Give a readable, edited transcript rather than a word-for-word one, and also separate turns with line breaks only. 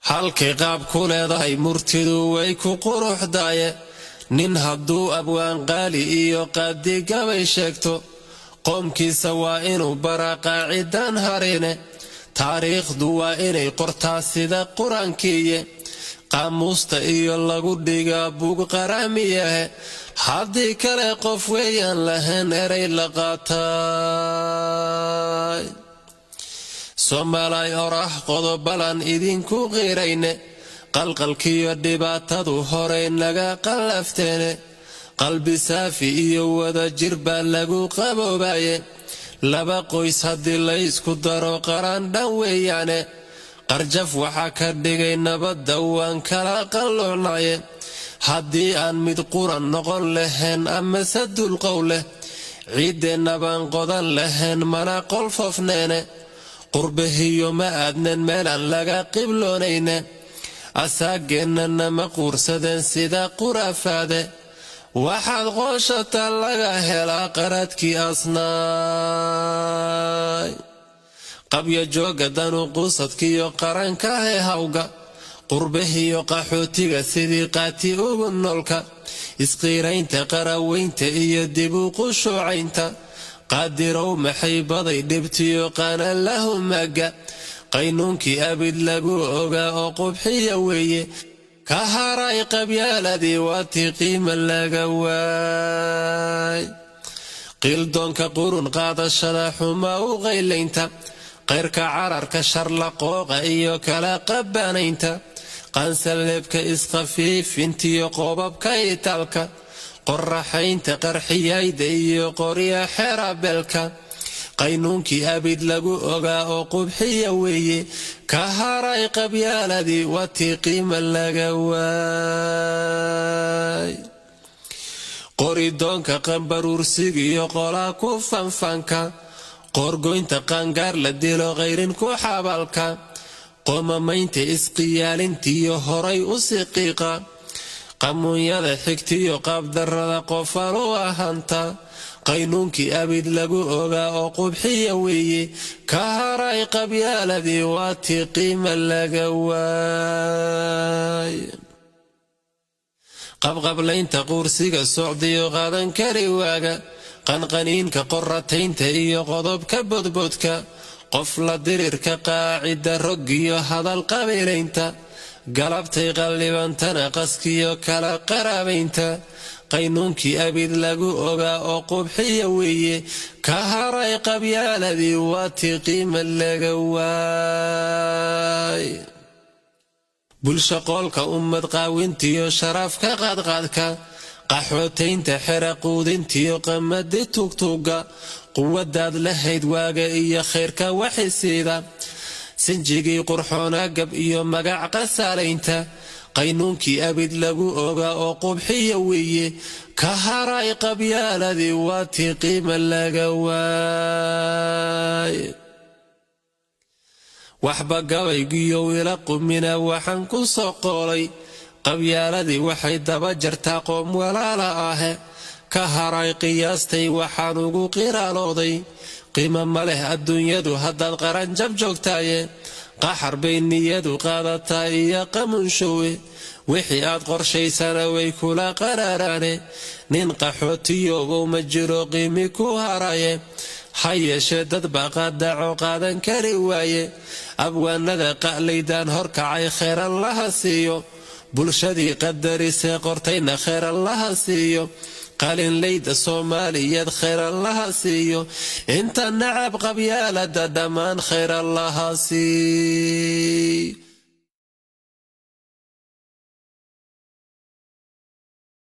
halkay qaab ku leedahay murtidu way ku quruxdaye nin hadduu abwaan qaali iyo qaadi gabay sheegto qoomkiisa waa inuu baraa qaacidan harine taariikhdu waa inay qortaa sida quraankiiye qaamuusta iyo lagu dhigaa buug qaramiyahe haddii kale qof weeyaan lahayn eray la qaatay Somalay orah qodobalan idinku qirayne qalqalkiyo dhibaatadu horey naga qalafteene qalbi saafi iyo wada jir baa lagu qaboobaye laba qoys haddii la isku daro qaran dhan weeyaane qarjaf waxaa ka dhigay nabadda waan kala qalloocnaye haddii aan mid quran noqon lahayn amase dulqowleh ciiddeenna baan qodan lahayn mana qolfofneene qurbahiyo ma aadnen meelaan laga qibloonayne asaageennana ma quursadeen sida quraafaade waxaad qooshataa laga helaa qaradkii asnaay qabya jooga danu quusadkiyo qaranka hewga qurbahiyo qaxootiga sidii qaati ugu noolka isqiiraynta qaraweynta iyo dib u qushuucaynta qaadirow maxay baday dhibtiyo qaana lahu maga qaynuunkii abid lagu ogaa oo qubxiya weeye ka haray qabyaaladii waatii qiima laga waay qildoonka qurun qaadashada xuma u qaylaynta qayrka cararka sharla qooqa iyo kala qabbanaynta qansaleebka isqafiifintiyo qobabka itaalka qorraxaynta qarxiyayda iyo qorya xerabeelka qaynuunkii abid lagu ogaa oo qubxiya weeye ka haray qabyaaladii waatii qiima laga waay qoridoonka qambaruursigiyo qolaa ku fanfanka qorgoynta qaangaar la dilo qayrin ku xabalka qomamaynta isqiyaalintiyo horay u siqiiqa qamuunyada xigtiyo qaabdarrada qofal u ahanta qaynuunkii abid lagu ogaa oo qubxiya weeye ka haray qabyaaladii waatii qiima laga waay qabqablaynta quursiga socdiyo qaadan kari waaga qanqaniinka qorrataynta iyo qodobka bodbodka qof la dirirka qaacida roggiyo hadal qabiilaynta galabtay qallibantana qaskiyo kala qaraabaynta qaynuunkii abid lagu ogaa oo qubxiya weeye ka haray qabyaaladii waatii qiima laga waay bulsho qoolka ummad qaawintiyo sharafka qaadqaadka qaxootaynta xera quudintiyo qamadi tugtuga quwadaad lahayd waaga iyo khayrka waxisiida sinjigii qurxoona gab iyo magac qasaalaynta qaynuunkii abid lagu ogaa oo qubxiya weeye ka haray qabyaaladii waatii qiima laga waay waxba gabaygiyo wila qumina waxaan ku soo qoolay qabyaaladii waxay daba jartaa qoom walaala ahe ka haray qiyaastay waxaan ugu qiraalooday qiima ma leh adduunyadu haddaad qaranjab joogtaaye qaxar bay niyadu qaadataa iyo qamunshowe wixii aad qorshaysana way kula qararaane nin qaxootiyogow ma jiro qiimi ku haraye ha yeeshee dad baa qaadaco qaadan kari waaye abwaanada qa'laydaan horkacay khayran laha siiyo bulshadii qadarisee qortayna khayran laha siiyo qalinlayda soomaaliyeed khayran laha siiyo inta nacab qabyaalada dhammaan khayran laha siiyo